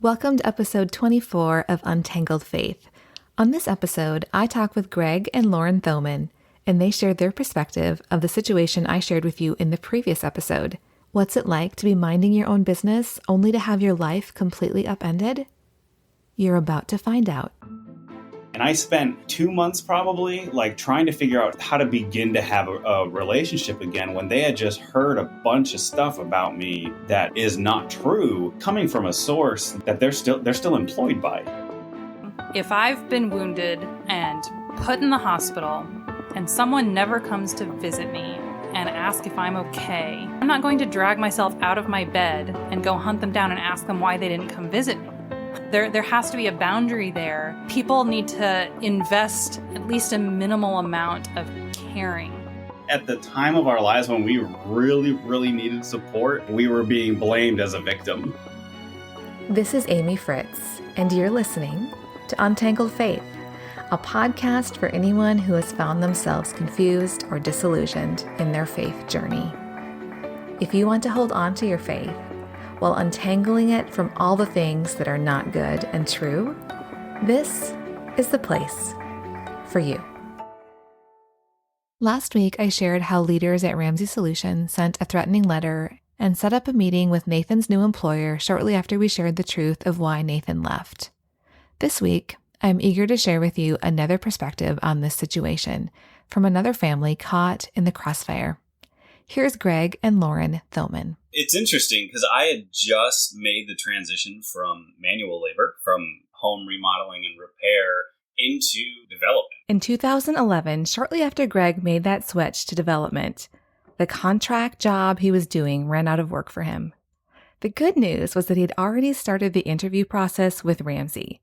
Welcome to episode 24 of Untangled Faith. On this episode, I talk with Greg and Lauren Thoman, and they share their perspective of the situation I shared with you in the previous episode. What's it like to be minding your own business only to have your life completely upended? You're about to find out. And I spent 2 months probably trying to figure out how to begin to have a relationship again when they had just heard a bunch of stuff about me that is not true, coming from a source that they're still employed by. If I've been wounded and put in the hospital and someone never comes to visit me and ask if I'm okay, I'm not going to drag myself out of my bed and go hunt them down and ask them why they didn't come visit me. There has to be a boundary there. People need to invest at least a minimal amount of caring. At the time of our lives when we really, really needed support, we were being blamed as a victim. This is Amy Fritz, and you're listening to Untangled Faith, a podcast for anyone who has found themselves confused or disillusioned in their faith journey. If you want to hold on to your faith, while untangling it from all the things that are not good and true, this is the place for you. Last week, I shared how leaders at Ramsey Solutions sent a threatening letter and set up a meeting with Nathan's new employer shortly after we shared the truth of why Nathan left. This week, I'm eager to share with you another perspective on this situation from another family caught in the crossfire. Here's Greg and Lauren Thoman. It's interesting because I had just made the transition from manual labor, from home remodeling and repair, into development. In 2011, shortly after Greg made that switch to development, the contract job he was doing ran out of work for him. The good news was that he'd already started the interview process with Ramsey.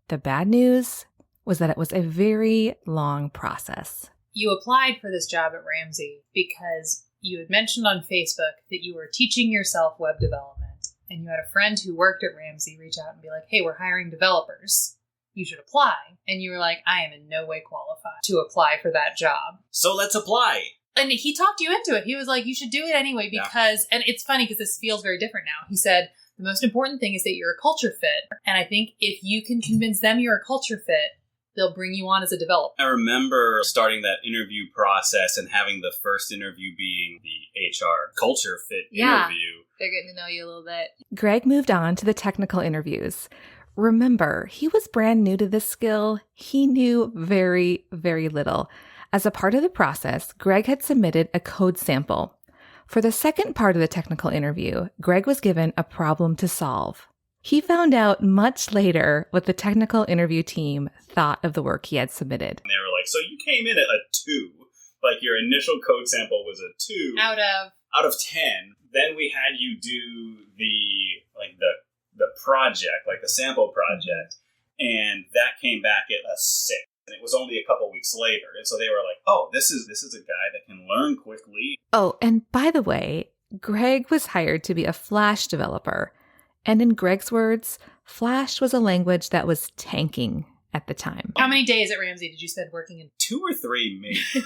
The bad news was that it was a very long process. You applied for this job at Ramsey because you had mentioned on Facebook that you were teaching yourself web development, and you had a friend who worked at Ramsey reach out and be like, hey, we're hiring developers. You should apply. And you were like, I am in no way qualified to apply for that job. So let's apply. And he talked you into it. He was like, you should do it anyway because, and it's funny because this feels very different now. He said, the most important thing is that you're a culture fit. And I think if you can convince them you're a culture fit, they'll bring you on as a developer. I remember starting that interview process and having the first interview being the HR culture fit interview. They're getting to know you a little bit. Greg moved on to the technical interviews. Remember, he was brand new to this skill. He knew very, very little. As a part of the process, Greg had submitted a code sample. For the second part of the technical interview, Greg was given a problem to solve. He found out much later what the technical interview team thought of the work he had submitted. And they were like, so you came in at a 2. Like your initial code sample was a 2. Out of 10. Then we had you do the project, like the sample project. And that came back at a 6. And it was only a couple weeks later. And so they were like, oh, this is a guy that can learn quickly. Oh, and by the way, Greg was hired to be a Flash developer. And in Greg's words, Flash was a language that was tanking at the time. How many days at Ramsey did you spend working in? 2 or 3, maybe.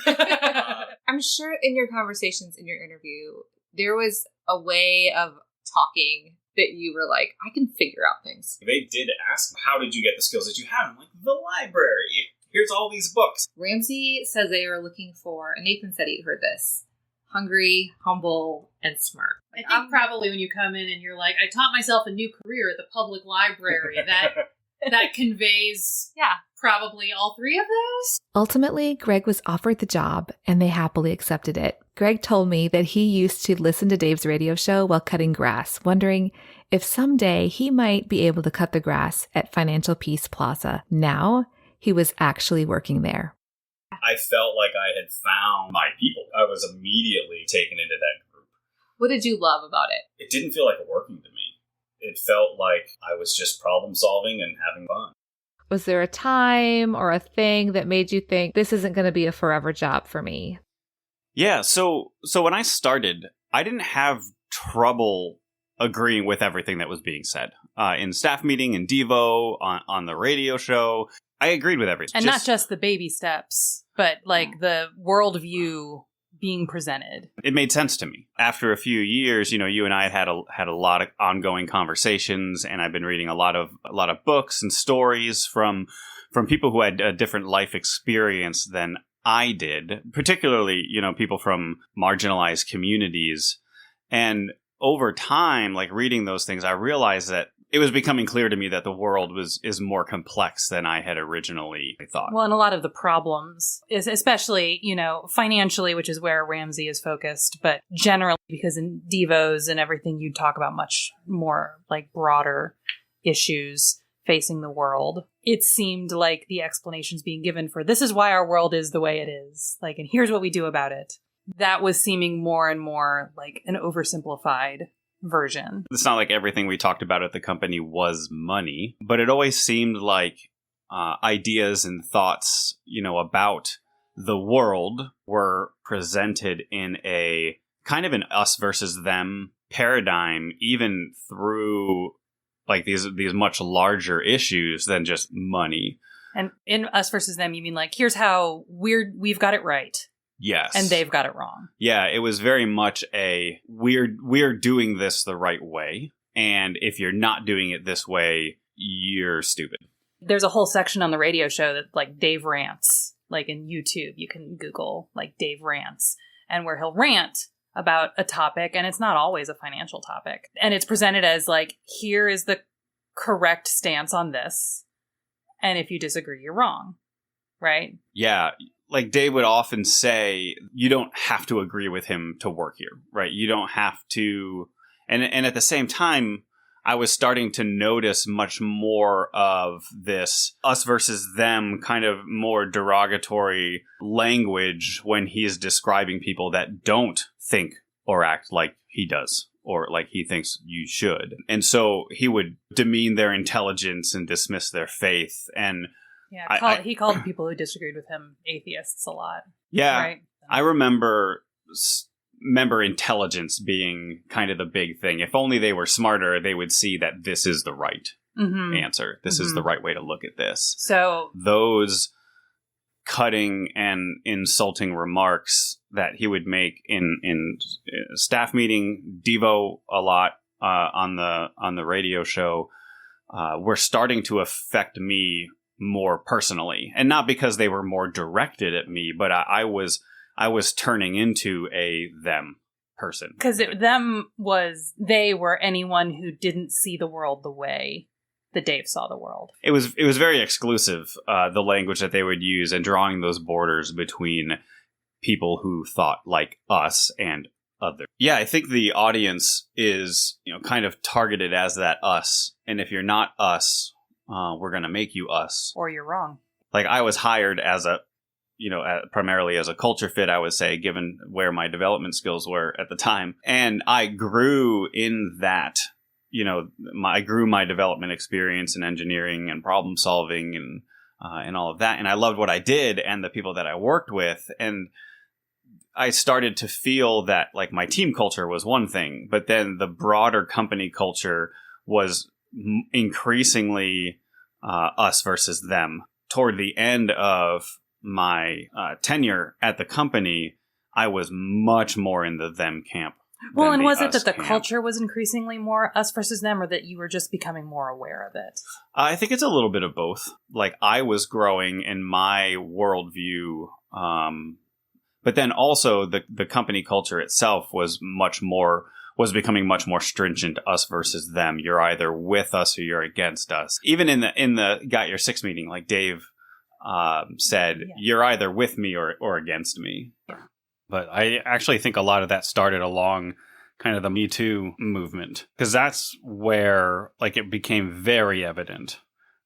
I'm sure in your conversations in your interview, there was a way of talking that you were like, I can figure out things. They did ask, how did you get the skills that you have? I'm like, the library. Here's all these books. Ramsey says they are looking for, and Nathan said he'd heard this, hungry, humble, and smart. I think probably when you come in and you're like, I taught myself a new career at the public library, that conveys probably all 3 of those. Ultimately, Greg was offered the job, and they happily accepted it. Greg told me that he used to listen to Dave's radio show while cutting grass, wondering if someday he might be able to cut the grass at Financial Peace Plaza. Now, he was actually working there. I felt like I had found my people. I was immediately taken into that group. What did you love about it? It didn't feel like working to me. It felt like I was just problem solving and having fun. Was there a time or a thing that made you think this isn't going to be a forever job for me? Yeah, so when I started, I didn't have trouble agreeing with everything that was being said. In staff meeting, in Devo, on the radio show, I agreed with everything. And not just the baby steps, but like the worldview being presented. It made sense to me. After a few years, you and I had a lot of ongoing conversations, and I've been reading a lot of books and stories from people who had a different life experience than I did, particularly, people from marginalized communities. And over time, like reading those things, I realized that it was becoming clear to me that the world is more complex than I had originally thought. Well, and a lot of the problems is especially, financially, which is where Ramsey is focused, but generally because in Devos and everything, you talk about much more like broader issues facing the world. It seemed like the explanations being given for this is why our world is the way it is, like, and here's what we do about it. That was seeming more and more like an oversimplified version. It's not like everything we talked about at the company was money, but it always seemed like ideas and thoughts, about the world were presented in a kind of an us versus them paradigm, even through like these much larger issues than just money. And in us versus them, you mean like, here's how we've got it right. Yes. And they've got it wrong. Yeah, it was very much a we're doing this the right way. And if you're not doing it this way, you're stupid. There's a whole section on the radio show that like Dave rants, like in YouTube, you can Google like Dave rants, and where he'll rant about a topic, and it's not always a financial topic. And it's presented as like, here is the correct stance on this. And if you disagree, you're wrong. Right? Yeah. Like Dave would often say, you don't have to agree with him to work here, right? You don't have to. And at the same time, I was starting to notice much more of this us versus them kind of more derogatory language when he's describing people that don't think or act like he does, or like he thinks you should. And so he would demean their intelligence and dismiss their faith. And yeah, he called people who disagreed with him atheists a lot. Yeah. Right? I remember intelligence being kind of the big thing. If only they were smarter, they would see that this is the right answer. This is the right way to look at this. So those cutting and insulting remarks that he would make in staff meeting, Devo a lot on the radio show, were starting to affect me more personally, and not because they were more directed at me, but I was turning into a them person. Because they were anyone who didn't see the world the way that Dave saw the world. It was very exclusive, the language that they would use, and drawing those borders between people who thought like us and others. Yeah, I think the audience is, kind of targeted as that us, and if you're not us, we're going to make you us. Or you're wrong. Like, I was hired as primarily as a culture fit, I would say, given where my development skills were at the time. And I grew in that, I grew my development experience in engineering and problem solving and all of that. And I loved what I did and the people that I worked with. And I started to feel that like my team culture was one thing, but then the broader company culture was increasingly us versus them. Toward the end of my tenure at the company, I was much more in the them camp. Well, and was it that the culture was increasingly more us versus them, or that you were just becoming more aware of it? I think it's a little bit of both. Like, I was growing in my worldview, but then also the company culture itself was becoming much more stringent, us versus them. You're either with us or you're against us. Even in the Got Your Six meeting, like Dave said, you're either with me or against me. Yeah. But I actually think a lot of that started along kind of the Me Too movement, because that's where like it became very evident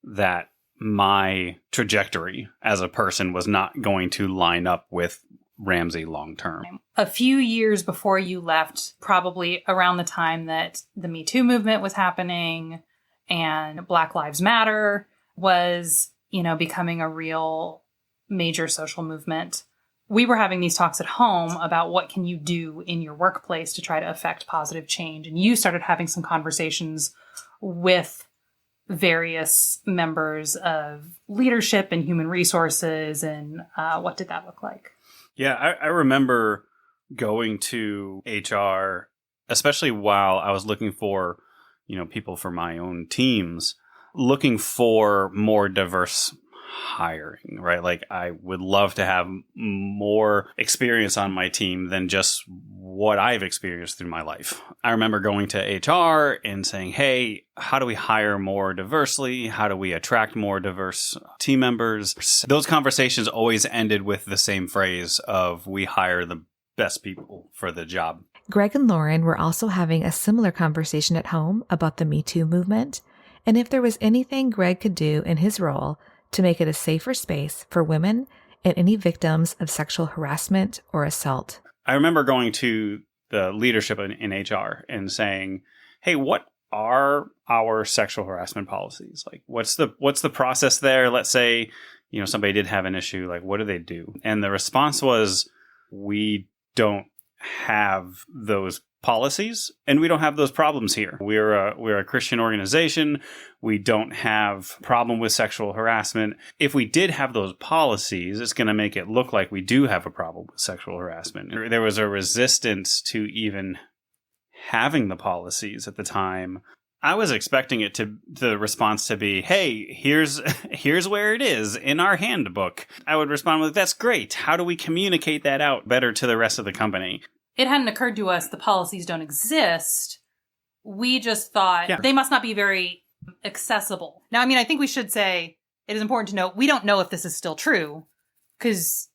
that my trajectory as a person was not going to line up with Ramsey long term. A few years before you left, probably around the time that the Me Too movement was happening and Black Lives Matter was, becoming a real major social movement, we were having these talks at home about what can you do in your workplace to try to affect positive change. And you started having some conversations with various members of leadership and human resources. And what did that look like? Yeah, I remember going to HR, especially while I was looking for, people for my own teams, looking for more diverse hiring, right? Like I would love to have more experience on my team than just what I've experienced through my life. I remember going to HR and saying, hey, how do we hire more diversely? How do we attract more diverse team members? Those conversations always ended with the same phrase of we hire the best people for the job. Greg and Lauren were also having a similar conversation at home about the Me Too movement, and if there was anything Greg could do in his role to make it a safer space for women and any victims of sexual harassment or assault. I remember going to the leadership in HR and saying, hey, what are our sexual harassment policies? Like, what's the process there? Let's say, somebody did have an issue. Like, what do they do? And the response was, we don't have those policies and we don't have those problems here. We're a Christian organization. We don't have a problem with sexual harassment. If we did have those policies, it's going to make it look like we do have a problem with sexual harassment. There was a resistance to even having the policies at the time. I was expecting the response to be, hey, here's where it is in our handbook. I would respond with, that's great. How do we communicate that out better to the rest of the company? It hadn't occurred to us the policies don't exist. We just thought they must not be very accessible. Now, I think we should say it is important to note we don't know if this is still true, because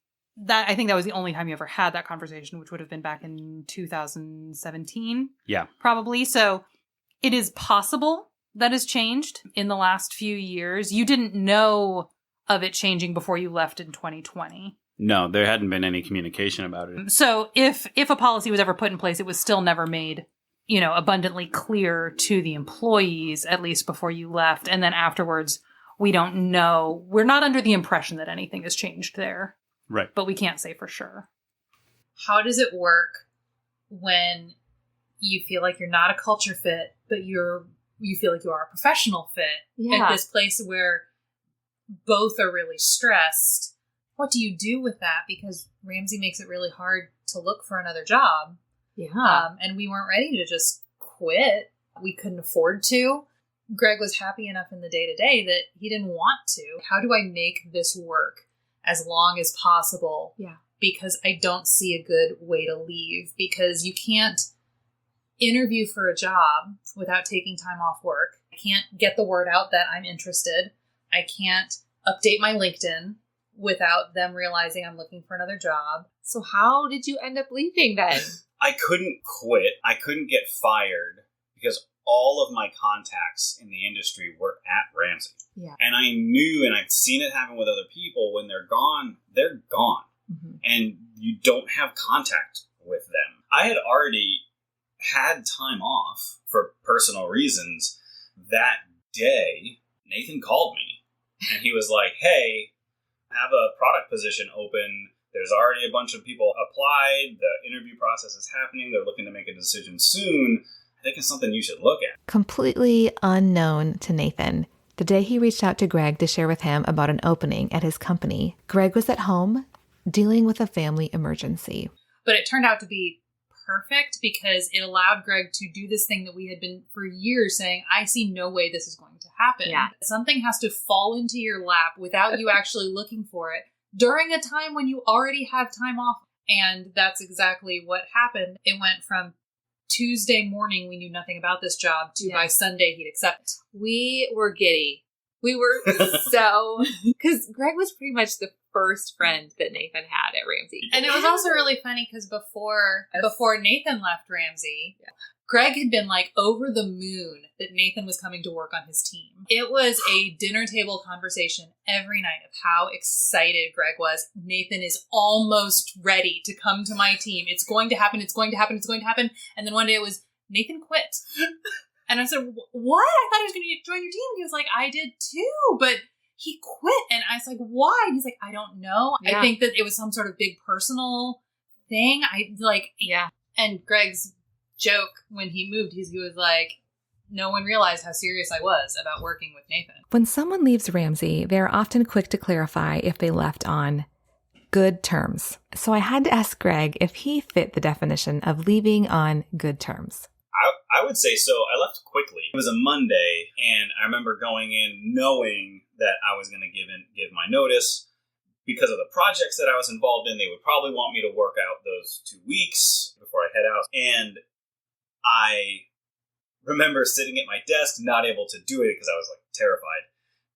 I think that was the only time you ever had that conversation, which would have been back in 2017. Yeah. Probably. So it is possible that has changed in the last few years. You didn't know of it changing before you left in 2020. No, there hadn't been any communication about it. So if a policy was ever put in place, it was still never made, abundantly clear to the employees, at least before you left. And then afterwards, we don't know. We're not under the impression that anything has changed there. Right. But we can't say for sure. How does it work when you feel like you're not a culture fit, but you feel like you are a professional fit at this place where both are really stressed? What do you do with that? Because Ramsey makes it really hard to look for another job. Yeah. And we weren't ready to just quit. We couldn't afford to. Greg was happy enough in the day-to-day that he didn't want to. How do I make this work as long as possible? Yeah. Because I don't see a good way to leave. Because you can't interview for a job without taking time off work. I can't get the word out that I'm interested. I can't update my LinkedIn without them realizing I'm looking for another job. So how did you end up leaving then? I couldn't quit. I couldn't get fired because all of my contacts in the industry were at Ramsey. Yeah. And I knew, and I've seen it happen with other people, when they're gone, they're gone. Mm-hmm. And you don't have contact with them. I had already had time off for personal reasons. That day, Nathan called me and he was like, hey, have a product position open. There's already a bunch of people applied. The interview process is happening. They're looking to make a decision soon. I think it's something you should look at. Completely unknown to Nathan, the day he reached out to Greg to share with him about an opening at his company, Greg was at home dealing with a family emergency. But it turned out to be perfect because it allowed Greg to do this thing that we had been for years saying, I see no way this is going to happen. Yeah. Something has to fall into your lap without you actually looking for it during a time when you already have time off. And that's exactly what happened. It went from Tuesday morning, we knew nothing about this job, to by Sunday, he'd accept. We were giddy. We were so, because Greg was pretty much the first friend that Nathan had at Ramsey. And it was also really funny because before Nathan left Ramsey, Greg had been like over the moon that Nathan was coming to work on his team. It was a dinner table conversation every night of how excited Greg was. Nathan is almost ready to come to my team. It's going to happen. It's going to happen. It's going to happen. And then one day it was, Nathan quit. And I said, what? I thought he was going to join your team. And he was like, I did too, but he quit. And I was like, why? And he's like, I don't know. Yeah. I think that it was some sort of big personal thing. And Greg's joke when he moved, he was like, no one realized how serious I was about working with Nathan. When someone leaves Ramsey, they are often quick to clarify if they left on good terms. So I had to ask Greg if he fit the definition of leaving on good terms. I would say so. I left quickly. It was a Monday, and I remember going in knowing that I was going to give my notice. Because of the projects that I was involved in, they would probably want me to work out those 2 weeks before I head out. And I remember sitting at my desk, not able to do it because I was like terrified.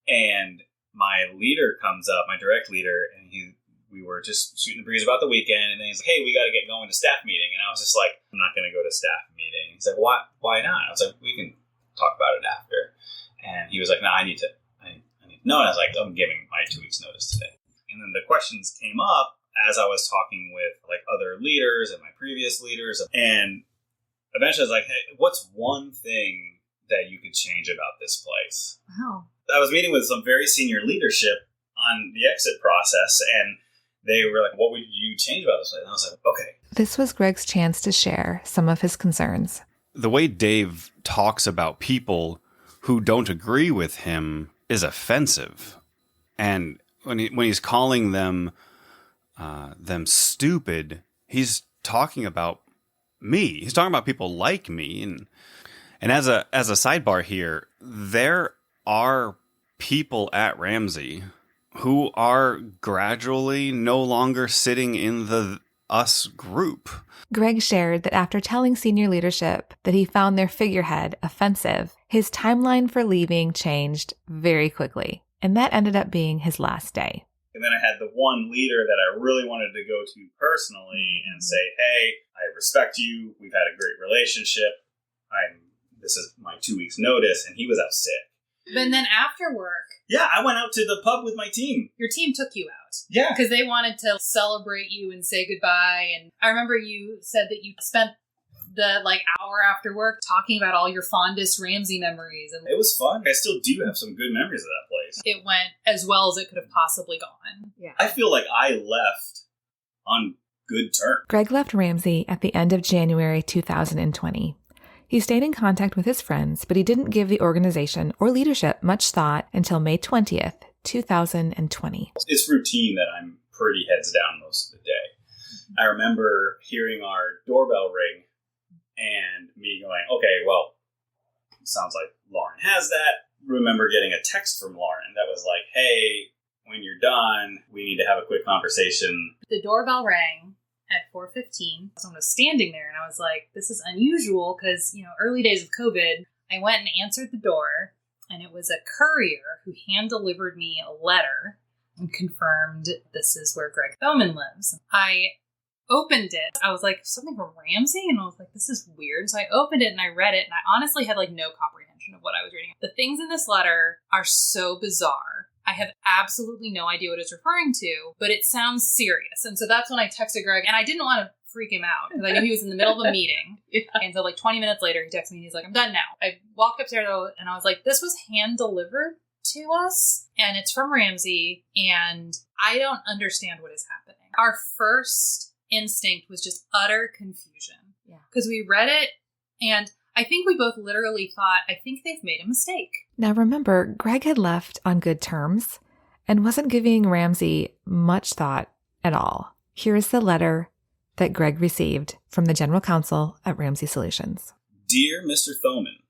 And my leader comes up, my direct leader, and we were just shooting the breeze about the weekend. And then he's like, "Hey, we got to get going to staff meeting." And I was just like, "I'm not going to go to staff meeting." He's like, "Why not?" I was like, "We can talk about it after." And he was like, "No, I need to know." And I was like, "I'm giving my 2 weeks notice today." And then the questions came up as I was talking with like other leaders and my previous leaders. And eventually I was like, "Hey, what's one thing that you could change about this place?" Wow. I was meeting with some very senior leadership on the exit process, and they were like, "What would you change about this place?" And I was like, "Okay." This was Greg's chance to share some of his concerns. The way Dave talks about people who don't agree with him is offensive. And when he's calling them stupid, he's talking about me. He's talking about people like me. And as a sidebar here, there are people at Ramsey who are gradually no longer sitting in the us group. Greg shared that after telling senior leadership that he found their figurehead offensive, his timeline for leaving changed very quickly. And that ended up being his last day. And then I had the one leader that I really wanted to go to personally and say, "Hey, I respect you. We've had a great relationship. This is my 2 weeks notice." And he was out sick. But then after work, Yeah, I went out to the pub with my team. your team took you out. Yeah. Because they wanted to celebrate you and say goodbye. And I remember you said that you spent the hour after work talking about all your fondest Ramsey memories. And It was fun. I still do have some good memories of that place. it went as well as it could have possibly gone. Yeah. I feel like I left on good terms. Greg left Ramsey at the end of January 2020. He stayed in contact with his friends, but he didn't give the organization or leadership much thought until May 20th, 2020. It's routine that I'm pretty heads down most of the day. I remember hearing our doorbell ring and me going, "Okay, well, sounds like Lauren has that." Remember getting a text from Lauren that was like, "Hey, when you're done, we need to have a quick conversation." The doorbell rang at 4:15. Someone was standing there, and I was like, this is unusual because, early days of COVID, I went and answered the door, and it was a courier who hand-delivered me a letter and confirmed this is where Greg Thoman lives. I opened it. I was like, something from Ramsey? And I was like, this is weird. So I opened it and I read it, and I honestly had no comprehension of what I was reading. The things in this letter are so bizarre. I have absolutely no idea what it's referring to, but it sounds serious. And so that's when I texted Greg, and I didn't want to freak him out because I knew he was in the middle of a meeting. Yeah. And so 20 minutes later, he texted me and he's like, "I'm done now." I walked upstairs and I was like, this was hand delivered to us and it's from Ramsey and I don't understand what is happening. Our first instinct was just utter confusion. Yeah. Because we read it and I think we both literally thought, I think they've made a mistake. Now remember, Greg had left on good terms and wasn't giving Ramsey much thought at all. Here is the letter that Greg received from the General Counsel at Ramsey Solutions. "Dear Mr. Thoman,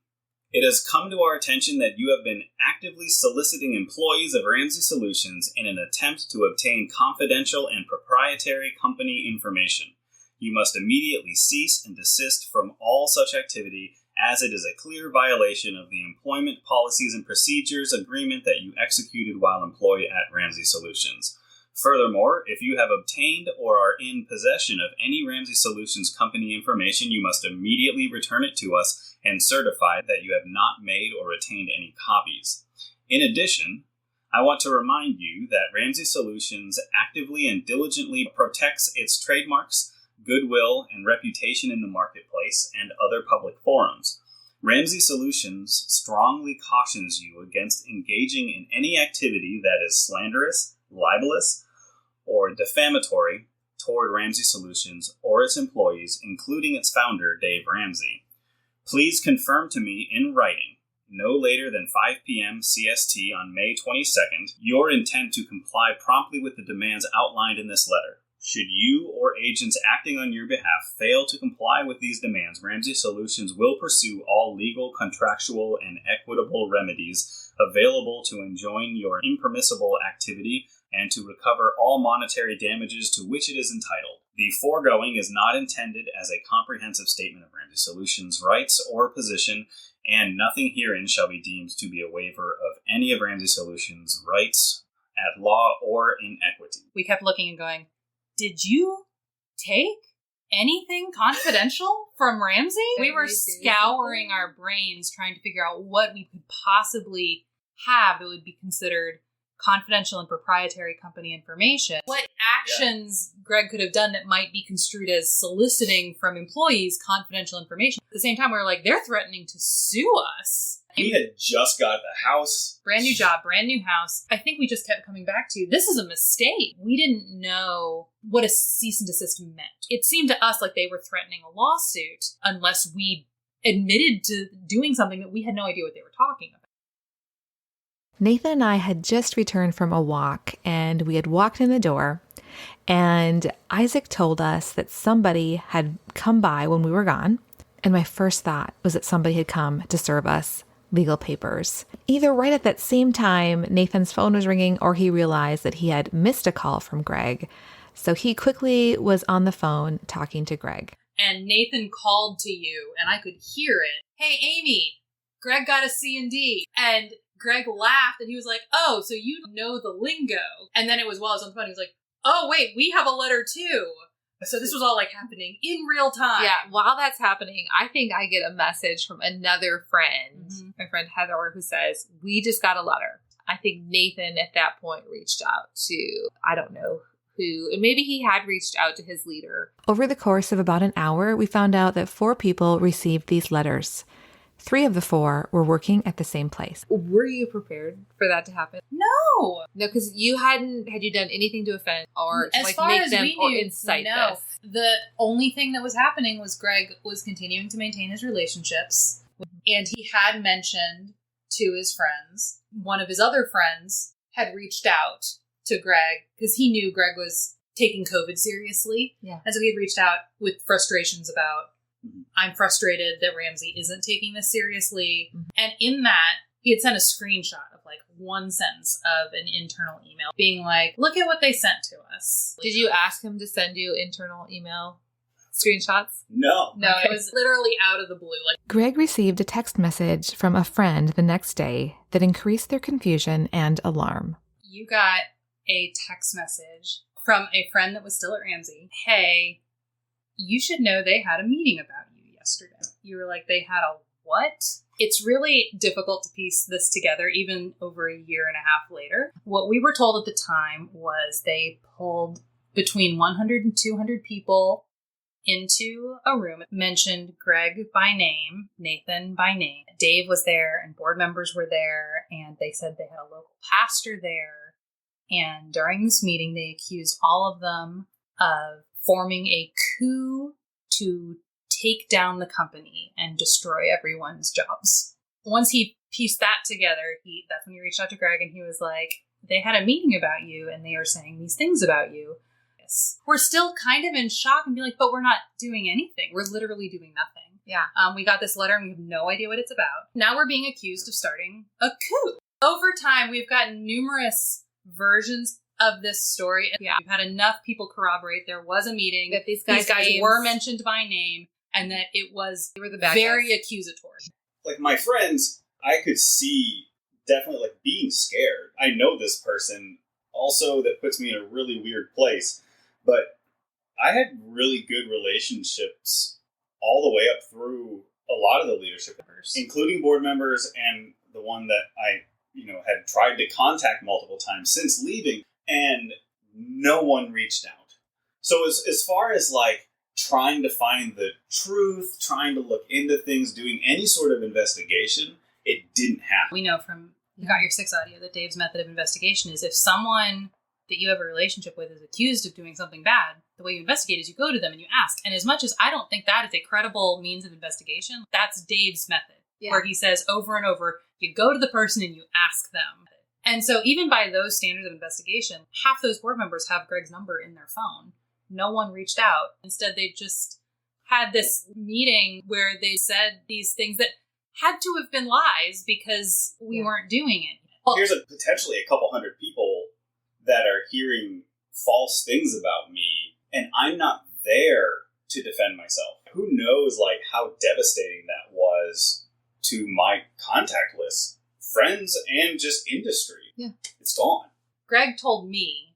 it has come to our attention that you have been actively soliciting employees of Ramsey Solutions in an attempt to obtain confidential and proprietary company information. You must immediately cease and desist from all such activity, as it is a clear violation of the employment policies and procedures agreement that you executed while employed at Ramsey Solutions. Furthermore, if you have obtained or are in possession of any Ramsey Solutions company information, you must immediately return it to us and certify that you have not made or retained any copies. In addition, I want to remind you that Ramsey Solutions actively and diligently protects its trademarks, goodwill, and reputation in the marketplace and other public forums. Ramsey Solutions strongly cautions you against engaging in any activity that is slanderous, libelous, or defamatory toward Ramsey Solutions or its employees, including its founder, Dave Ramsey. Please confirm to me in writing no later than 5 p.m. CST on May 22nd, your intent to comply promptly with the demands outlined in this letter. Should you or agents acting on your behalf fail to comply with these demands, Ramsey Solutions will pursue all legal, contractual, and equitable remedies available to enjoin your impermissible activity and to recover all monetary damages to which it is entitled. The foregoing is not intended as a comprehensive statement of Ramsey Solutions' rights or position, and nothing herein shall be deemed to be a waiver of any of Ramsey Solutions' rights at law or in equity. We kept looking and going, did you take anything confidential from Ramsey? We were scouring our brains trying to figure out what we could possibly have that would be considered confidential and proprietary company information. What actions Greg could have done that might be construed as soliciting from employees confidential information. At the same time, we were like, they're threatening to sue us. We had just got the house. Brand new job, brand new house. I think we just kept coming back to, this is a mistake. We didn't know what a cease and desist meant. It seemed to us like they were threatening a lawsuit unless we admitted to doing something that we had no idea what they were talking about. Nathan and I had just returned from a walk, and we had walked in the door, and Isaac told us that somebody had come by when we were gone, and my first thought was that somebody had come to serve us legal papers. Either right at that same time, Nathan's phone was ringing, or he realized that he had missed a call from Greg, so he quickly was on the phone talking to Greg. And Nathan called to you, and I could hear it. Hey, Amy, Greg got a C&D, and Greg laughed and he was like, oh, so you know the lingo. And then it was while I was on the phone, he was like, oh, wait, we have a letter too. So this was all like happening in real time. Yeah, while that's happening, I think I get a message from another friend, my friend Heather, who says, we just got a letter. I think Nathan at that point reached out to, I don't know who, and maybe he had reached out to his leader. Over the course of about an hour, we found out that 4 people received these letters. 3 of the 4 were working at the same place. Were you prepared for that to happen? No, because you had you done anything to offend or to as like far make as them we or knew, incite no. this? The only thing that was happening was Greg was continuing to maintain his relationships, and he had mentioned to his friends, one of his other friends had reached out to Greg because he knew Greg was taking COVID seriously. Yeah. And so he had reached out with frustrations about, I'm frustrated that Ramsey isn't taking this seriously. Mm-hmm. And in that, he had sent a screenshot of like one sentence of an internal email being like, look at what they sent to us. Did you ask him to send you internal email screenshots? No. No, it was literally out of the blue. Like, Greg received a text message from a friend the next day that increased their confusion and alarm. You got a text message from a friend that was still at Ramsey. Hey, you should know they had a meeting about you yesterday. You were like, they had a what? It's really difficult to piece this together, even over a year and a half later. What we were told at the time was they pulled between 100 and 200 people into a room, mentioned Greg by name, Nathan by name. Dave was there and board members were there, and they said they had a local pastor there. And during this meeting, they accused all of them of forming a coup to take down the company and destroy everyone's jobs. Once he pieced that together, that's when he reached out to Greg and he was like, they had a meeting about you and they are saying these things about you. We're still kind of in shock and be like, but we're not doing anything. We're literally doing nothing. Yeah. We got this letter and we have no idea what it's about. Now we're being accused of starting a coup. Over time, we've gotten numerous versions of this story. Yeah. We've had enough people corroborate there was a meeting, that these guys were mentioned by name, and that it was they were the bad very guys. accusatory. Like my friends, I could see definitely like being scared. I know this person. Also, that puts me in a really weird place. But I had really good relationships all the way up through a lot of the leadership members, including board members and the one that I, had tried to contact multiple times since leaving, and no one reached out. So as far as like trying to find the truth, trying to look into things, doing any sort of investigation, it didn't happen. We know from You Got Your Six audio that Dave's method of investigation is if someone that you have a relationship with is accused of doing something bad, the way you investigate is you go to them and you ask. And as much as I don't think that is a credible means of investigation, that's Dave's method. where he says over and over, you go to the person and you ask them. And so even by those standards of investigation, half those board members have Greg's number in their phone. No one reached out. Instead, they just had this meeting where they said these things that had to have been lies because we weren't doing it. Here's potentially a couple hundred people that are hearing false things about me, and I'm not there to defend myself. Who knows, like, how devastating that was to my contact list, friends, and just industry. Yeah. It's gone. Greg told me,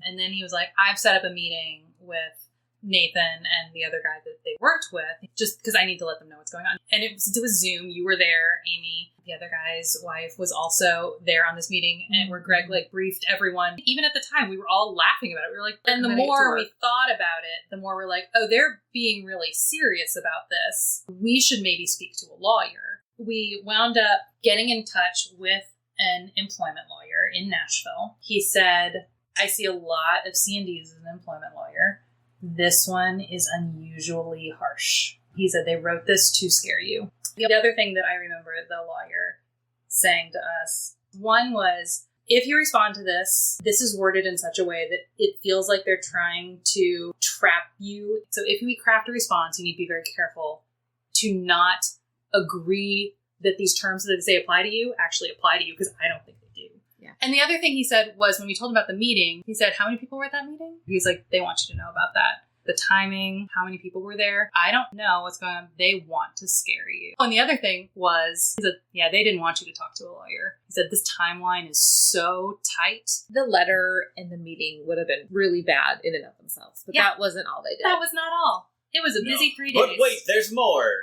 and then he was like, I've set up a meeting with Nathan and the other guy that they worked with, just because I need to let them know what's going on. And it was Zoom. You were there, Amy. The other guy's wife was also there on this meeting, and where Greg like briefed everyone. Even at the time, we were all laughing about it. We were like, and the more we thought about it, the more we're like, oh, they're being really serious about this. We should maybe speak to a lawyer. We wound up getting in touch with an employment lawyer in Nashville. He said, I see a lot of C&Ds as an employment lawyer. This one is unusually harsh. He said they wrote this to scare you. The other thing that I remember the lawyer saying to us, one was, if you respond to this, this is worded in such a way that it feels like they're trying to trap you. So if we craft a response, you need to be very careful to not agree that these terms that say apply to you actually apply to you, because I don't think they do. Yeah. And the other thing he said was, when we told him about the meeting, he said, how many people were at that meeting? He was like, they want you to know about that. The timing, how many people were there. I don't know what's going on. They want to scare you. And the other thing was, he said, yeah, they didn't want you to talk to a lawyer. He said, this timeline is so tight. The letter and the meeting would have been really bad in and of themselves, but that wasn't all they did. That was not all. It was a busy 3 days. But wait, there's more.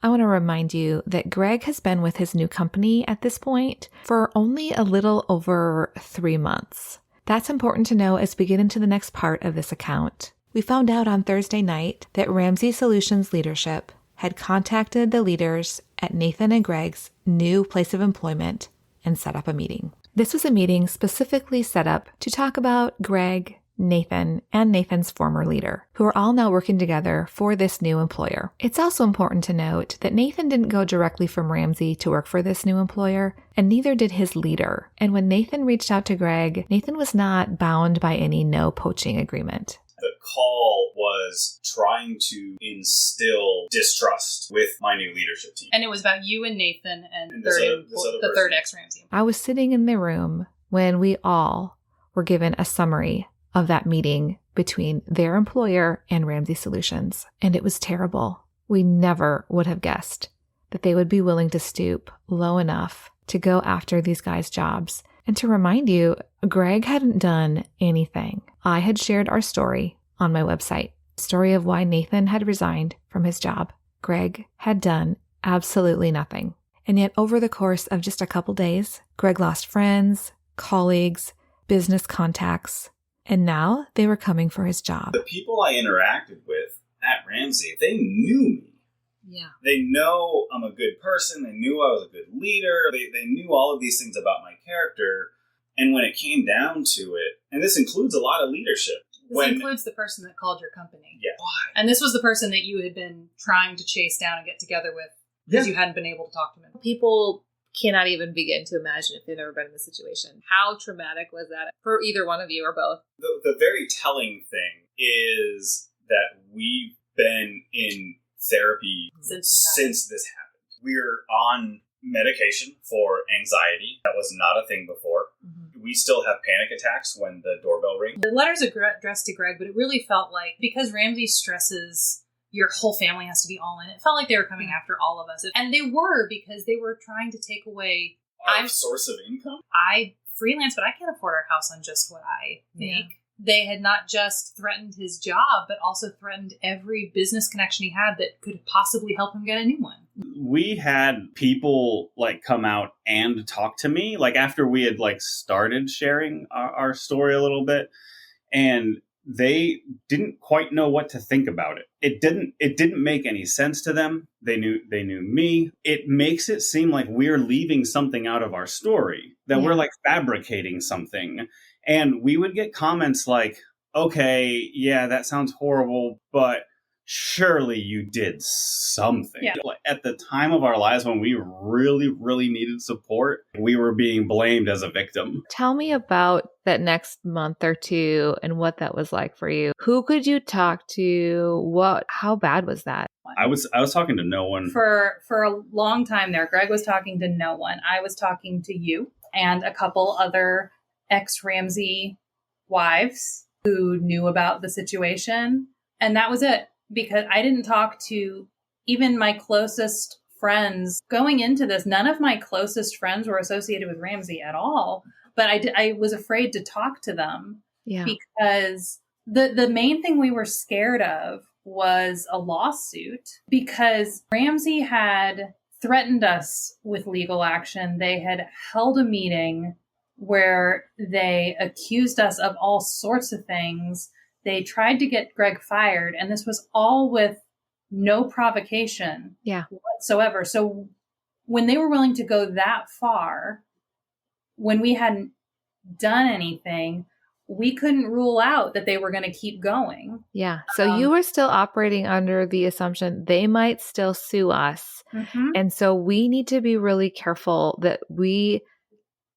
I want to remind you that Greg has been with his new company at this point for only a little over 3 months. That's important to know as we get into the next part of this account. We found out on Thursday night that Ramsey Solutions leadership had contacted the leaders at Nathan and Greg's new place of employment and set up a meeting. This was a meeting specifically set up to talk about Greg, Nathan, and Nathan's former leader, who are all now working together for this new employer. It's also important to note that Nathan didn't go directly from Ramsey to work for this new employer, and neither did his leader. And when Nathan reached out to Greg, Nathan was not bound by any no poaching agreement. The call was trying to instill distrust with my new leadership team. And it was about you and Nathan and the the third ex-Ramsey. I was sitting in the room when we all were given a summary of that meeting between their employer and Ramsey Solutions, and it was terrible. We never would have guessed that they would be willing to stoop low enough to go after these guys' jobs. And to remind you, Greg hadn't done anything. I had shared our story on my website, the story of why Nathan had resigned from his job. Greg had done absolutely nothing. And yet over the course of just a couple days, Greg lost friends, colleagues, business contacts, and now they were coming for his job. The people I interacted with at Ramsey, they knew me. Yeah. They know I'm a good person. They knew I was a good leader. They knew all of these things about my character. And when it came down to it, and this includes a lot of leadership. This includes the person that called your company. Yeah. And this was the person that you had been trying to chase down and get together with because you hadn't been able to talk to him. People cannot even begin to imagine if they've ever been in this situation. How traumatic was that for either one of you or both? The very telling thing is that we've been in therapy since this happened. We're on medication for anxiety. That was not a thing before. Mm-hmm. We still have panic attacks when the doorbell rings. The letter's addressed to Greg, but it really felt like, because Ramsey stresses your whole family has to be all in, it felt like they were coming after all of us. And they were, because they were trying to take away our source of income. I freelance, but I can't afford our house on just what I make. Yeah. They had not just threatened his job, but also threatened every business connection he had that could possibly help him get a new one. We had people like come out and talk to me, like after we had like started sharing our story a little bit, and they didn't quite know what to think about it. It didn't make any sense to them. They knew me. It makes it seem like we're leaving something out of our story, that we're like fabricating something. And we would get comments like, okay, yeah, that sounds horrible, but surely you did something. Yeah. Like, at the time of our lives when we really, really needed support, we were being blamed as a victim. Tell me about that next month or two and what that was like for you. Who could you talk to? How bad was that? I was talking to no one. For a long time there, Greg was talking to no one. I was talking to you and a couple other ex-Ramsey wives who knew about the situation. And that was it, because I didn't talk to even my closest friends going into this. None of my closest friends were associated with Ramsey at all. But I was afraid to talk to them because the main thing we were scared of was a lawsuit, because Ramsey had threatened us with legal action. They had held a meeting where they accused us of all sorts of things. They tried to get Greg fired, and this was all with no provocation whatsoever. So when they were willing to go that far, when we hadn't done anything, we couldn't rule out that they were going to keep going. Yeah. So you were still operating under the assumption they might still sue us. Mm-hmm. And so we need to be really careful that we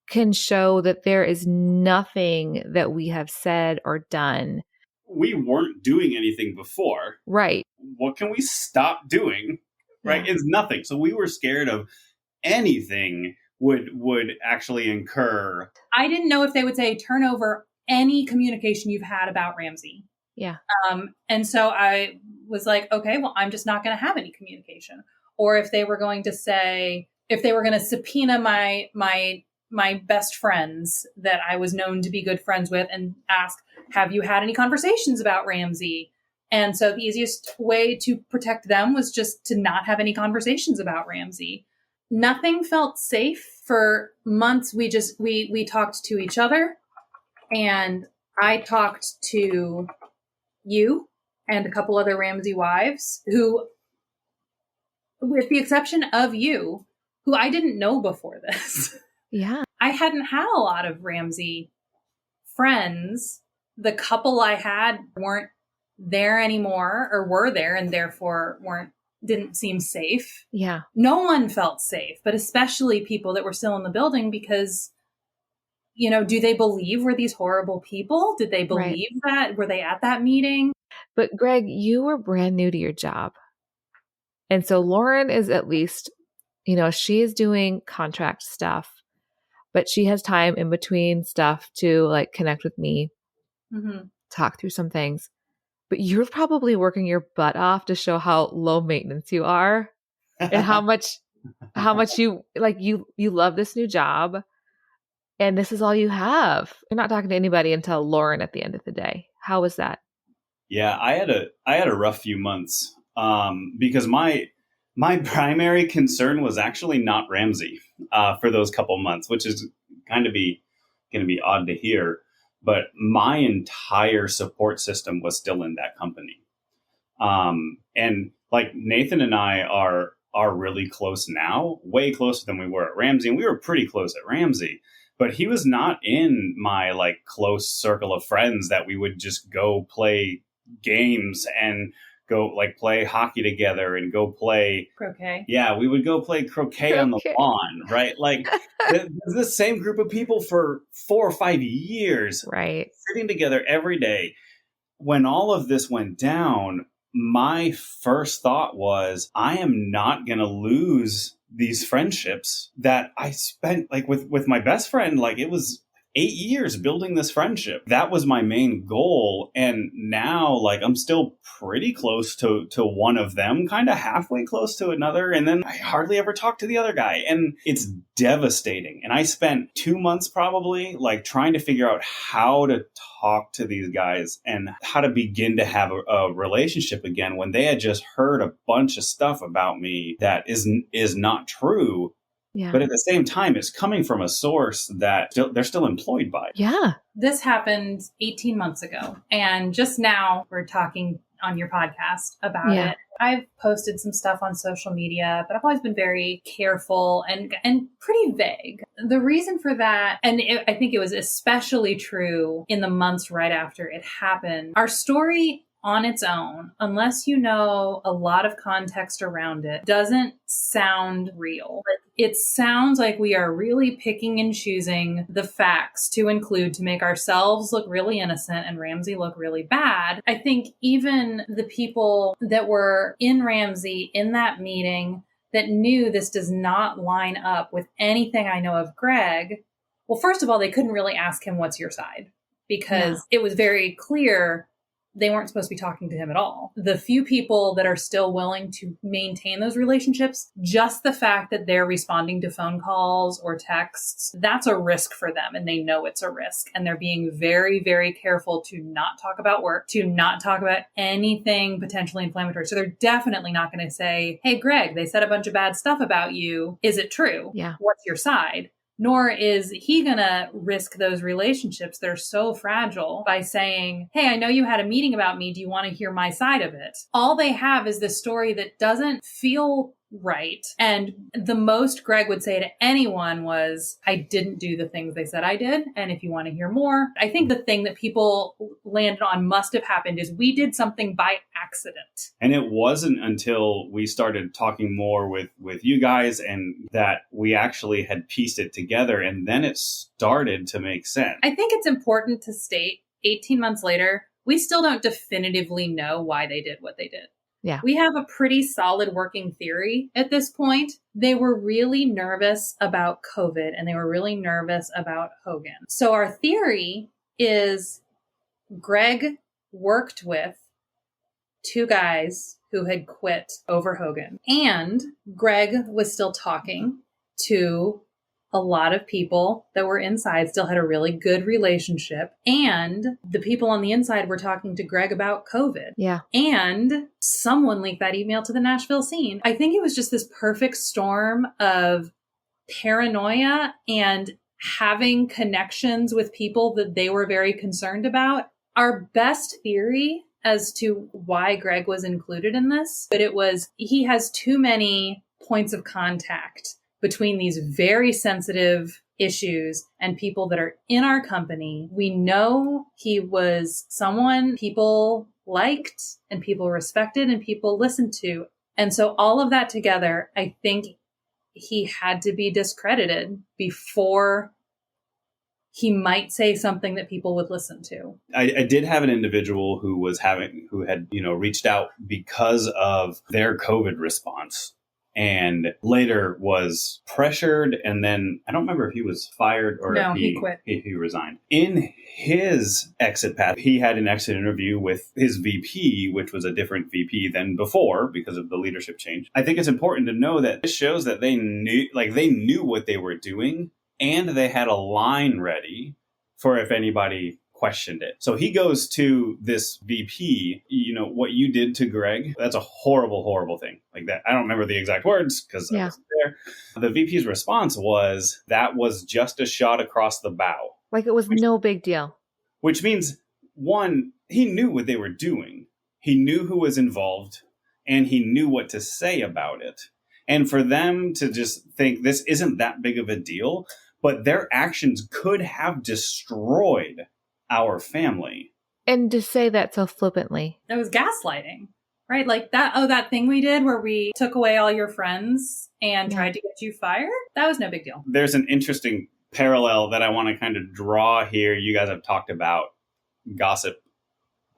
can show that there is nothing that we have said or done. We weren't doing anything before. Right. What can we stop doing? Right? Yeah. It's nothing. So we were scared of anything would actually incur. I didn't know if they would say turn over any communication you've had about Ramsey. Yeah. And so I was like, okay, well, I'm just not going to have any communication. Or if they were going to say, if they were going to subpoena my best friends that I was known to be good friends with and ask, have you had any conversations about Ramsey? And so the easiest way to protect them was just to not have any conversations about Ramsey. Nothing felt safe for months. We talked to each other, and I talked to you and a couple other Ramsey wives who, with the exception of you, who I didn't know before this. Yeah. I hadn't had a lot of Ramsey friends. The couple I had weren't there anymore, or were there and therefore didn't seem safe. Yeah. No one felt safe, but especially people that were still in the building, because, do they believe we're these horrible people? Did they believe that? Were they at that meeting? But Greg, you were brand new to your job. And so Lauren is at least, she is doing contract stuff, but she has time in between stuff to like connect with me, talk through some things. But you're probably working your butt off to show how low maintenance you are and how much you love this new job, and this is all you have. You're not talking to anybody until Lauren at the end of the day. How was that? Yeah, I had a rough few months because my primary concern was actually not Ramsey for those couple months, which is going to be odd to hear. But my entire support system was still in that company. And like Nathan and I are really close now, way closer than we were at Ramsey. And we were pretty close at Ramsey, but he was not in my like close circle of friends that we would just go play games and go like play hockey together and go play croquet. Yeah, we would go play croquet on the lawn, right? Like the same group of people for 4 or 5 years, right? Sitting together every day. When all of this went down, my first thought was, I am not going to lose these friendships that I spent like with my best friend. Like it was 8 years building this friendship. That was my main goal. And now like I'm still pretty close to one of them, kind of halfway close to another. And then I hardly ever talk to the other guy. And it's devastating. And I spent 2 months probably like trying to figure out how to talk to these guys and how to begin to have a relationship again when they had just heard a bunch of stuff about me that is not true. Yeah. But at the same time, it's coming from a source that they're still employed by. Yeah. This happened 18 months ago. And just now we're talking on your podcast about it. I've posted some stuff on social media, but I've always been very careful and pretty vague. The reason for that, and I think it was especially true in the months right after it happened, our story on its own, unless you know a lot of context around it, doesn't sound real. It sounds like we are really picking and choosing the facts to include to make ourselves look really innocent and Ramsey look really bad. I think even the people that were in Ramsey in that meeting that knew this does not line up with anything I know of Greg, well, first of all, they couldn't really ask him, what's your side? Because it was very clear they weren't supposed to be talking to him at all. The few people that are still willing to maintain those relationships, just the fact that they're responding to phone calls or texts, that's a risk for them. And they know it's a risk. And they're being very, very careful to not talk about work, to not talk about anything potentially inflammatory. So they're definitely not going to say, hey, Greg, they said a bunch of bad stuff about you. Is it true? Yeah. What's your side? Nor is he going to risk those relationships that are so fragile by saying, hey, I know you had a meeting about me. Do you want to hear my side of it? All they have is this story that doesn't feel right. And the most Greg would say to anyone was, I didn't do the things they said I did. And if you want to hear more, I think the thing that people landed on must have happened is we did something by accident. And it wasn't until we started talking more with you guys and that we actually had pieced it together. And then it started to make sense. I think it's important to state 18 months later, we still don't definitively know why they did what they did. Yeah. We have a pretty solid working theory at this point. They were really nervous about COVID and they were really nervous about Hogan. So our theory is Greg worked with two guys who had quit over Hogan. And Greg was still talking to a lot of people that were inside, still had a really good relationship. And the people on the inside were talking to Greg about COVID. Yeah. And someone leaked that email to the Nashville scene. I think it was just this perfect storm of paranoia and having connections with people that they were very concerned about. Our best theory as to why Greg was included in this, but it was he has too many points of contact between these very sensitive issues and people that are in our company. We know he was someone people liked and people respected and people listened to. And so all of that together, I think he had to be discredited before he might say something that people would listen to. I did have an individual who had, reached out because of their COVID response and later was pressured. And then I don't remember if he was fired or if he quit. He resigned. In his exit path, he had an exit interview with his VP, which was a different VP than before because of the leadership change. I think it's important to know that this shows that they knew what they were doing and they had a line ready for if anybody questioned it. So he goes to this VP, what you did to Greg, that's a horrible, horrible thing. Like that. I don't remember the exact words because I wasn't there. The VP's response was, that was just a shot across the bow. Like it was no big deal. Which means, one, he knew what they were doing. He knew who was involved and he knew what to say about it. And for them to just think this isn't that big of a deal, but their actions could have destroyed our family. And to say that so flippantly. That was gaslighting, right? Like that thing we did where we took away all your friends and tried to get you fired. That was no big deal. There's an interesting parallel that I want to kind of draw here. You guys have talked about gossip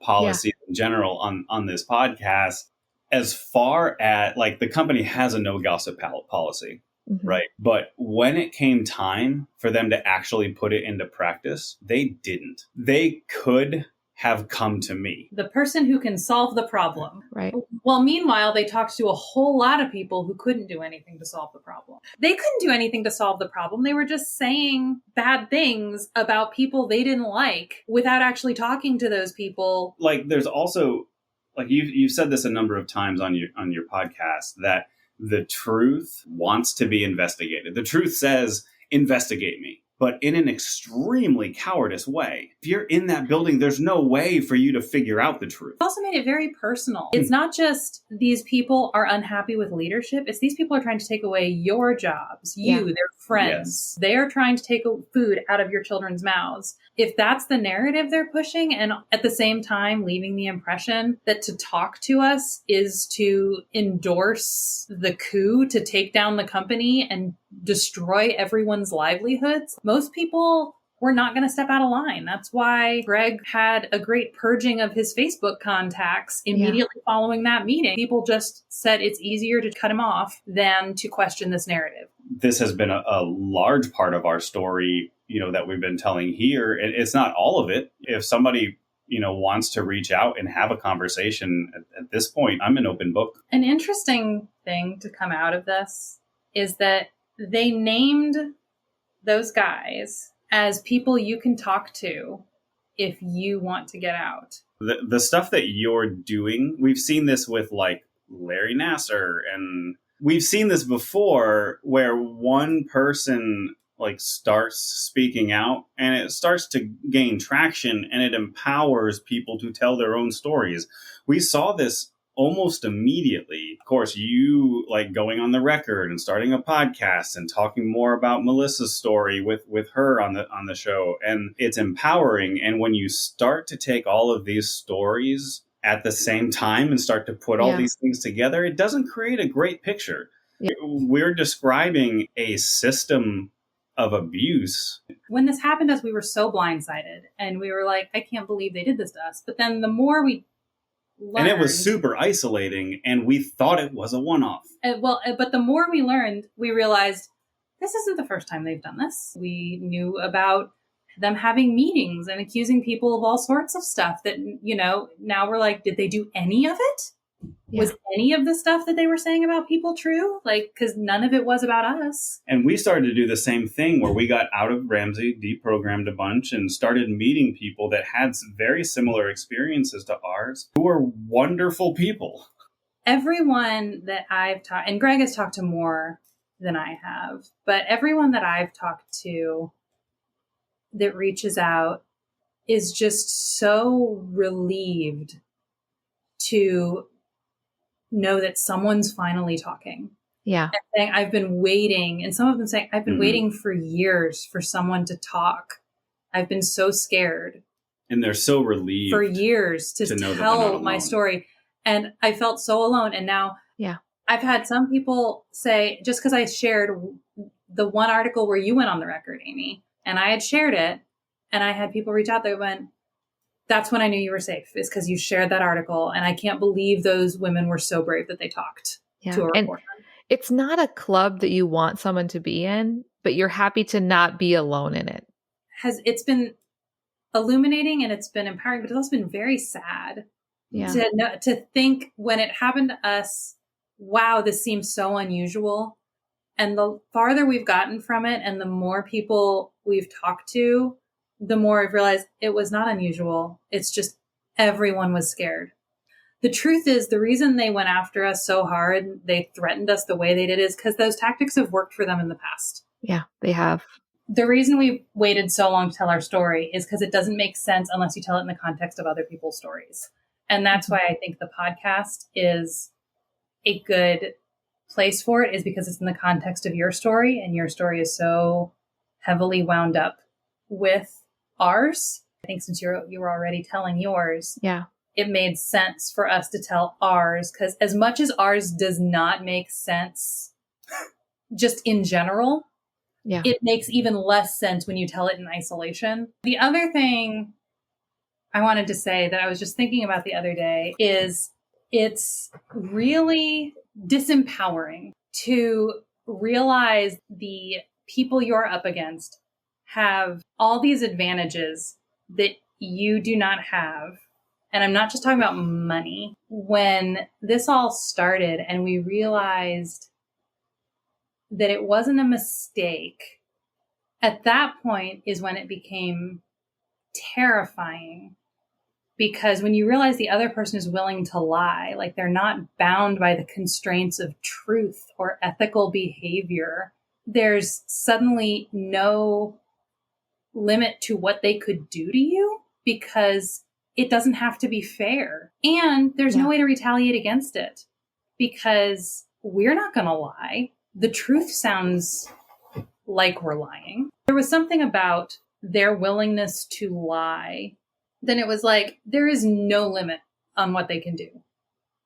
policy in general on this podcast. As far as the company has a no gossip policy. Mm-hmm. Right. But when it came time for them to actually put it into practice, they didn't. They could have come to me. The person who can solve the problem. Right. Well, meanwhile, they talked to a whole lot of people who couldn't do anything to solve the problem. They couldn't do anything to solve the problem. They were just saying bad things about people they didn't like without actually talking to those people. There's also, you've said this a number of times on your podcast, that the truth wants to be investigated. The truth says, investigate me. but in an extremely cowardice way. If you're in that building, there's no way for you to figure out the truth. It also made it very personal. It's not just these people are unhappy with leadership. It's these people are trying to take away your jobs, their friends. Yes. They are trying to take food out of your children's mouths. If that's the narrative they're pushing, and at the same time leaving the impression that to talk to us is to endorse the coup to take down the company and destroy everyone's livelihoods, most people were not going to step out of line. That's why Greg had a great purging of his Facebook contacts immediately following that meeting. People just said it's easier to cut him off than to question this narrative. This has been a large part of our story, that we've been telling here. It's not all of it. If somebody, wants to reach out and have a conversation at this point, I'm an open book. An interesting thing to come out of this is that they named those guys as people you can talk to if you want to get out. The stuff that you're doing, we've seen this with like Larry Nassar, and we've seen this before where one person like starts speaking out and it starts to gain traction and it empowers people to tell their own stories. We saw this almost immediately. Of course, you like going on the record and starting a podcast and talking more about Melissa's story with her on the show. And it's empowering. And when you start to take all of these stories at the same time and start to put all these things together, it doesn't create a great picture. Yeah. We're describing a system of abuse. When this happened to us, we were so blindsided and we were like, I can't believe they did this to us. But then the more we learned, and it was super isolating, and we thought it was a one-off. But the more we learned, we realized this isn't the first time they've done this. We knew about them having meetings and accusing people of all sorts of stuff that, now we're like, did they do any of it? Yeah. Was any of the stuff that they were saying about people true? Because none of it was about us. And we started to do the same thing where we got out of Ramsey, deprogrammed a bunch, and started meeting people that had very similar experiences to ours, who were wonderful people. Everyone that I've talked, and Greg has talked to more than I have, but everyone that I've talked to that reaches out is just so relieved to know that someone's finally talking. Yeah. And saying, I've been waiting. And some of them saying, I've been waiting for years for someone to talk. I've been so scared. And they're so relieved. For years to tell my story. And I felt so alone. And now I've had some people say, just because I shared the one article where you went on the record, Amy, and I had shared it, and I had people reach out that went, that's when I knew you were safe, is because you shared that article. And I can't believe those women were so brave that they talked to a reporter. And it's not a club that you want someone to be in, but you're happy to not be alone in it. It's been illuminating and it's been empowering, but it's also been very sad to think when it happened to us, wow, this seems so unusual. And the farther we've gotten from it and the more people we've talked to, the more I've realized it was not unusual. It's just everyone was scared. The truth is, the reason they went after us so hard, they threatened us the way they did, is because those tactics have worked for them in the past. Yeah, they have. The reason we waited so long to tell our story is because it doesn't make sense unless you tell it in the context of other people's stories. And that's why I think the podcast is a good place for it, is because it's in the context of your story, and your story is so heavily wound up with ours. I think since you were already telling yours, it made sense for us to tell ours, because as much as ours does not make sense just in general, it makes even less sense when you tell it in isolation. The other thing I wanted to say that I was just thinking about the other day is it's really disempowering to realize the people you're up against have all these advantages that you do not have. And I'm not just talking about money. When this all started and we realized that it wasn't a mistake, at that point is when it became terrifying. Because when you realize the other person is willing to lie, like they're not bound by the constraints of truth or ethical behavior, there's suddenly no limit to what they could do to you, because it doesn't have to be fair. And there's no way to retaliate against it, because we're not going to lie. The truth sounds like we're lying. There was something about their willingness to lie. Then it was like, there is no limit on what they can do.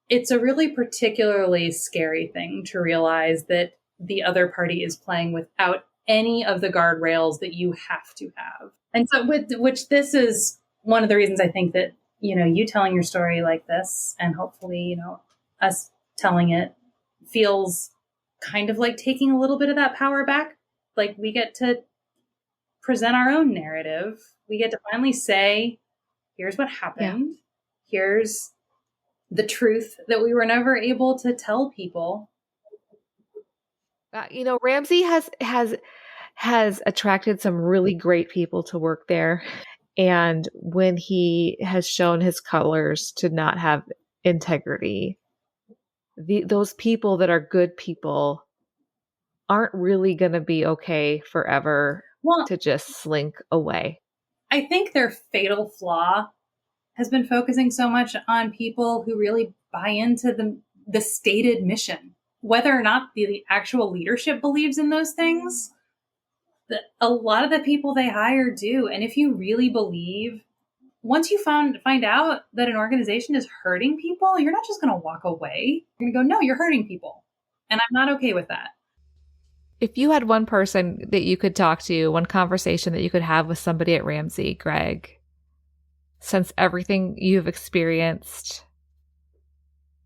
It's a really particularly scary thing to realize that the other party is playing without any of the guardrails that you have to have. And so which this is one of the reasons I think that, you telling your story like this, and hopefully, us telling it, feels kind of like taking a little bit of that power back. Like, we get to present our own narrative. We get to finally say, here's what happened. Yeah. Here's the truth that we were never able to tell people. Ramsey has attracted some really great people to work there. And when he has shown his colors to not have integrity, those people that are good people aren't really going to be okay forever to just slink away. I think their fatal flaw has been focusing so much on people who really buy into the stated mission. Whether or not the actual leadership believes in those things, a lot of the people they hire do. And if you really believe, once you find out that an organization is hurting people, you're not just going to walk away. You're going to go, no, you're hurting people. And I'm not okay with that. If you had one person that you could talk to, one conversation that you could have with somebody at Ramsey, Greg, since everything you've experienced,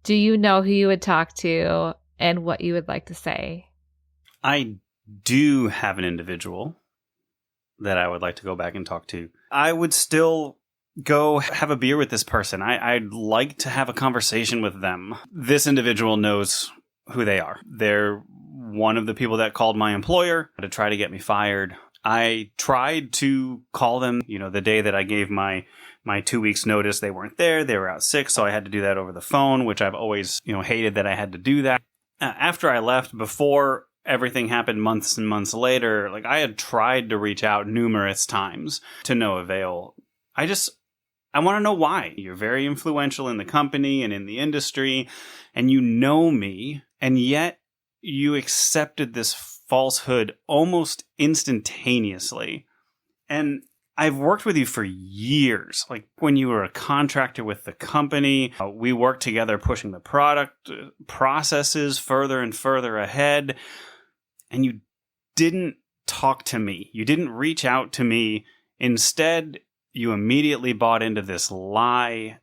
do you know who you would talk to and what you would like to say? I do have an individual that I would like to go back and talk to. I would still go have a beer with this person. I'd like to have a conversation with them. This individual knows who they are. They're one of the people that called my employer to try to get me fired. I tried to call them, the day that I gave my 2 weeks notice. They weren't there. They were out sick. So I had to do that over the phone, which I've always, hated that I had to do that. After I left, before everything happened months and months later, I had tried to reach out numerous times to no avail. I want to know why. You're very influential in the company and in the industry, and you know me, and yet you accepted this falsehood almost instantaneously. And I've worked with you for years. When you were a contractor with the company, we worked together pushing the product processes further and further ahead. And you didn't talk to me. You didn't reach out to me. Instead, you immediately bought into this lie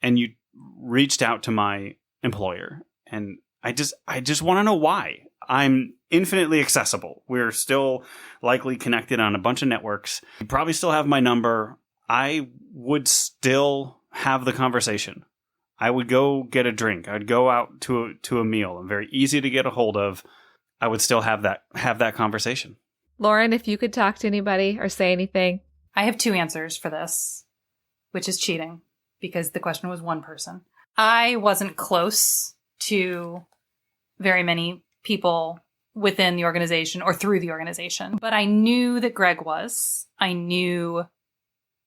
and you reached out to my employer. And I just want to know why. I'm infinitely accessible. We're still likely connected on a bunch of networks. You probably still have my number. I would still have the conversation. I would go get a drink. I'd go out to a meal. I'm very easy to get a hold of. I would still have that conversation. Lauren, if you could talk to anybody or say anything. I have two answers for this, which is cheating, because the question was one person. I wasn't close to very many people within the organization or through the organization, but I knew that Greg was. I knew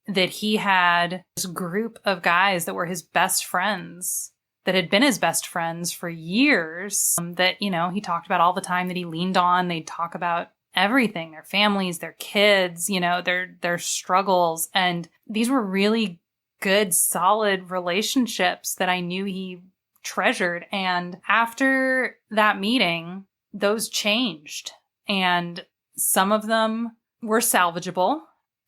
that he had this group of guys that were his best friends, that had been his best friends for years, that, he talked about all the time, that he leaned on. They'd talk about everything, their families, their kids, their struggles. And these were really good, solid relationships that I knew he treasured. And after that meeting, those changed. And some of them were salvageable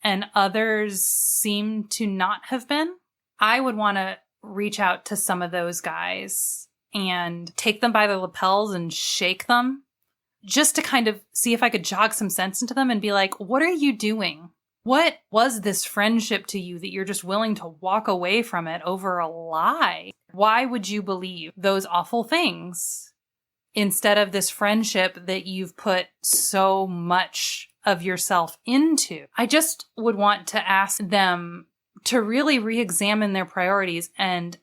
and others seemed to not have been. I would want to reach out to some of those guys and take them by the lapels and shake them, just to kind of see if I could jog some sense into them and be like, what are you doing? What was this friendship to you that you're just willing to walk away from it over a lie? Why would you believe those awful things instead of this friendship that you've put so much of yourself into? I just would want to ask them to really re-examine their priorities and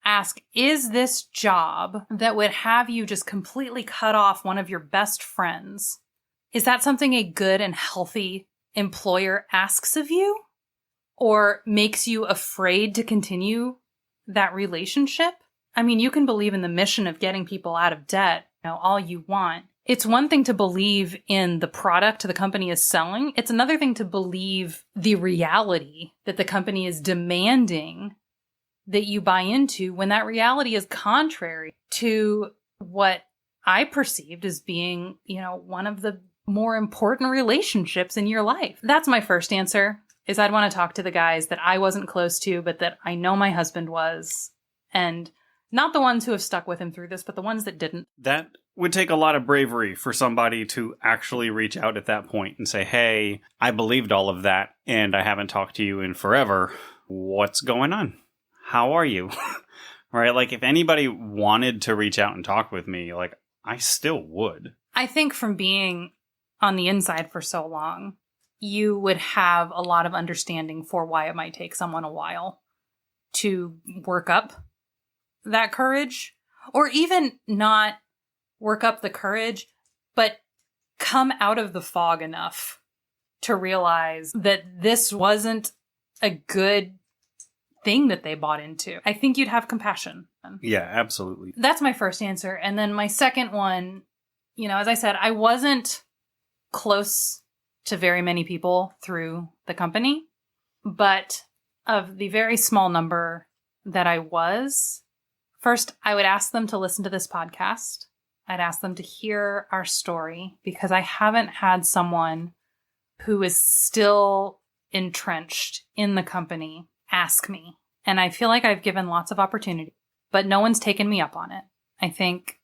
ask, is this job that would have you just completely cut off one of your best friends, is that something a good and healthy employer asks of you or makes you afraid to continue that relationship. I mean, you can believe in the mission of getting people out of debt, all you want. It's one thing to believe in the product the company is selling. It's another thing to believe the reality that the company is demanding that you buy into when that reality is contrary to what I perceived as being, one of the more important relationships in your life. That's my first answer, is I'd want to talk to the guys that I wasn't close to, but that I know my husband was, and not the ones who have stuck with him through this, but the ones that didn't. That would take a lot of bravery for somebody to actually reach out at that point and say, hey, I believed all of that and I haven't talked to you in forever. What's going on? How are you? Right? Like, if anybody wanted to reach out and talk with me, like, I still would. I think from being on the inside for so long, you would have a lot of understanding for why it might take someone a while to work up that courage, or even not work up the courage, but come out of the fog enough to realize that this wasn't a good thing that they bought into. I think you'd have compassion. Yeah, absolutely. That's my first answer. And then my second one, as I said, I wasn't close to very many people through the company, but of the very small number that I was, first, I would ask them to listen to this podcast. I'd ask them to hear our story, because I haven't had someone who is still entrenched in the company ask me. And I feel like I've given lots of opportunity, but no one's taken me up on it. I think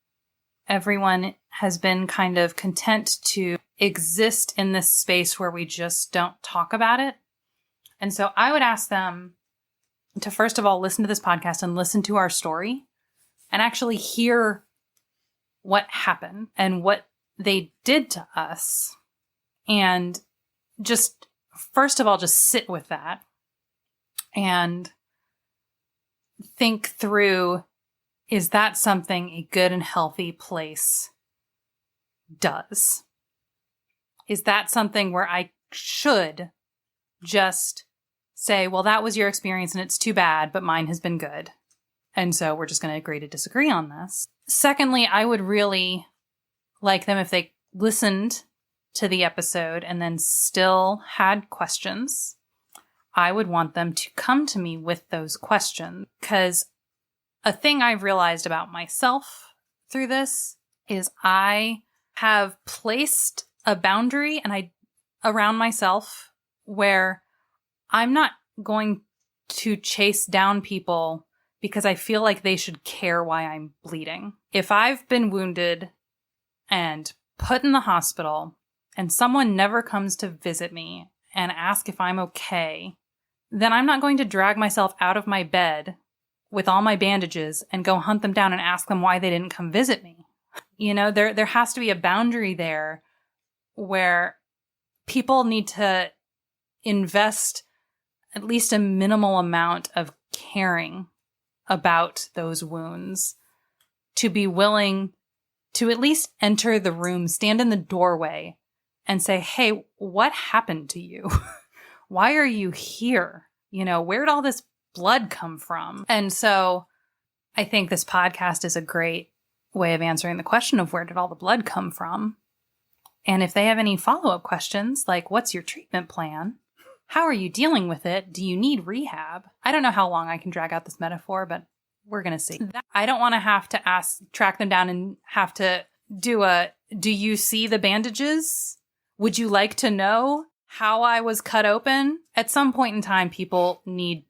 everyone has been kind of content to exist in this space where we just don't talk about it. And so I would ask them to, first of all, listen to this podcast and listen to our story and actually hear what happened and what they did to us. And just, first of all, just sit with that and think through, is that something a good and healthy place does? Is that something where I should just say, well, that was your experience and it's too bad, but mine has been good, and so we're just going to agree to disagree on this? Secondly, I would really like them if they listened to the episode and then still had questions. I would want them to come to me with those questions, because a thing I've realized about myself through this is I have placed a boundary around myself where I'm not going to chase down people because I feel like they should care why I'm bleeding. If I've been wounded and put in the hospital and someone never comes to visit me and ask if I'm okay, then I'm not going to drag myself out of my bed with all my bandages and go hunt them down and ask them why they didn't come visit me. There has to be a boundary there where people need to invest at least a minimal amount of caring about those wounds to be willing to at least enter the room, stand in the doorway, and say, hey, what happened to you? Why are you here? Where'd all this blood come from? And so I think this podcast is a great way of answering the question of where did all the blood come from? And if they have any follow-up questions, like what's your treatment plan? How are you dealing with it? Do you need rehab? I don't know how long I can drag out this metaphor, but we're going to see. I don't want to have to track them down and have to do you see the bandages? Would you like to know how I was cut open? At some point in time, people need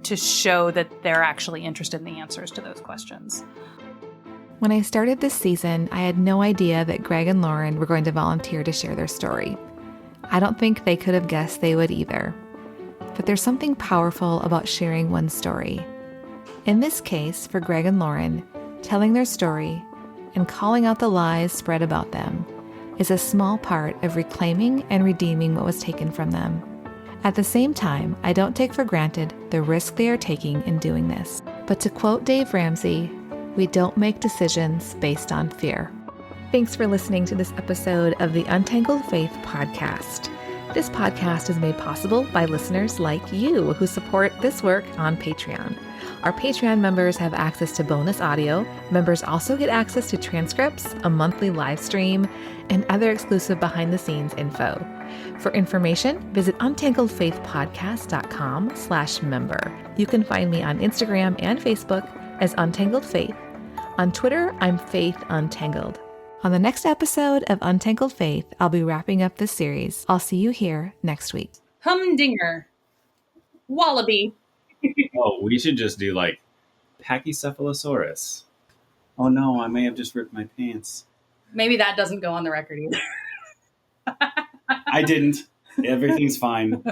to show that they're actually interested in the answers to those questions. When I started this season, I had no idea that Greg and Lauren were going to volunteer to share their story. I don't think they could have guessed they would either. But there's something powerful about sharing one's story. In this case, for Greg and Lauren, telling their story and calling out the lies spread about them is a small part of reclaiming and redeeming what was taken from them. At the same time, I don't take for granted the risk they are taking in doing this. But to quote Dave Ramsey, we don't make decisions based on fear. Thanks for listening to this episode of the Untangled Faith podcast. This podcast is made possible by listeners like you who support this work on Patreon. Our Patreon members have access to bonus audio. Members also get access to transcripts, a monthly live stream, and other exclusive behind-the-scenes info. For information, visit untangledfaithpodcast.com/member. You can find me on Instagram and Facebook as Untangled Faith. On Twitter, I'm Faith Untangled. On the next episode of Untangled Faith, I'll be wrapping up this series. I'll see you here next week. Humdinger. Wallaby. Oh, we should just do like Pachycephalosaurus. Oh no, I may have just ripped my pants. Maybe that doesn't go on the record either. I didn't. Everything's fine.